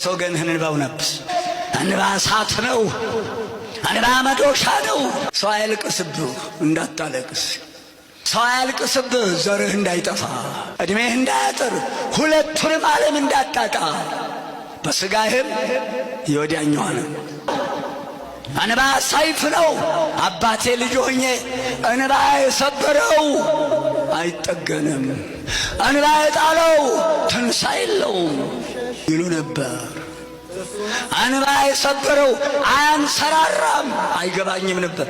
ሰው ግን እንባው ነብስ እንባ እሳት ነው። እንባ መዶሻ ነው። ሰው አያልቅስብህ እንዳታለቅስ። ሰው አያልቅስብህ ዘርህ እንዳይጠፋ፣ ዕድሜህ እንዳያጥር፣ ሁለቱንም ዓለም እንዳታጣ፣ በሥጋህም የወዲያኛዋንም። እንባ ሰይፍ ነው። አባቴ ልጅ ሆኜ እንባ የሰበረው አይጠገንም፣ እንባ የጣለው ትንሣኤ የለውም ይሉ ነበር። እንባ የሰበረው አያንሰራራም። አይገባኝም ነበር።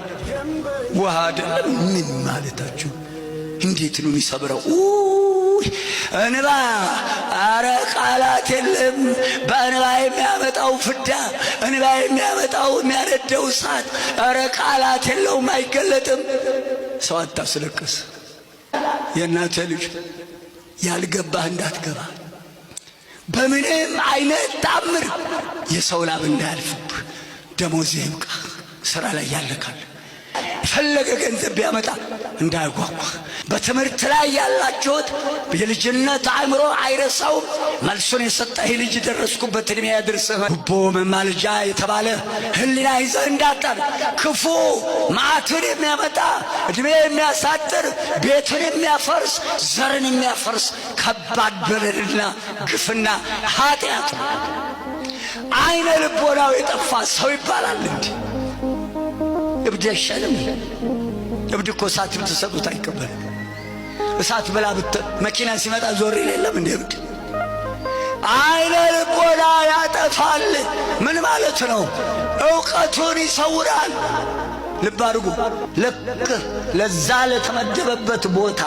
ውሃ አይደለም ምን ማለታችሁ? እንዴት ነው የሚሰብረው? እንባ አረ ቃላት የለም። በእንባ የሚያመጣው ፍዳ፣ እንባ የሚያመጣው የሚያነደው እሳት አረ ቃላት የለውም፣ አይገለጥም። ሰው አታስለቅስ። የእናተ ልጅ ያልገባህ እንዳትገባ። በምንም አይነት ታምር የሰው ላብ እንዳያልፍብህ። ደሞዝህ ይብቃ። ሥራ ላይ ያለካል ፈለገ ገንዘብ ቢያመጣ እንዳያጓጓህ። በትምህርት ላይ ያላችሁት የልጅነት አእምሮ አይረሳውም። መልሱን የሰጠህ ልጅ ደረስኩበት ዕድሜ ያድርስህ። ጉቦ መማለጃ የተባለ ሕሊና ይዘህ እንዳታል። ክፉ መዓትን የሚያመጣ ዕድሜ የሚያሳጥር ቤትን የሚያፈርስ ዘርን የሚያፈርስ ከባድ በደልና ግፍና ኃጢአት ነው። አይነ ልቦናው የጠፋ ሰው ይባላል እንዴ? እብድ አይሻልም? እብድ እኮ እሳት ብትሰጡት አይቀበልም። እሳት ብላ መኪና ሲመጣ ዞር የለም እንደ እብድ። አይነ ልቦና ያጠፋል። ምን ማለት ነው? ዕውቀቱን ይሰውራል። ልብ አድርጉ። ልክ ለዛ ለተመደበበት ቦታ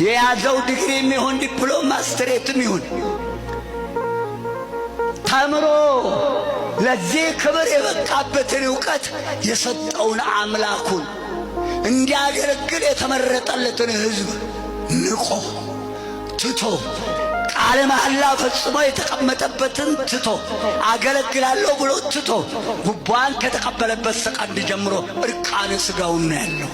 የያዘው ዲግሪ የሚሆን ዲፕሎም ማስትሬትም ይሁን ተምሮ ለዚህ ክብር የበቃበትን ዕውቀት የሰጠውን አምላኩን እንዲያገለግል የተመረጠለትን ሕዝብ ንቆ ትቶ ቃለ መሐላ ፈጽሞ የተቀመጠበትን ትቶ አገለግላለሁ ብሎ ትቶ ጉቧን ከተቀበለበት ሰቀንድ ጀምሮ እርቃነ ሥጋውን ነው ያለው።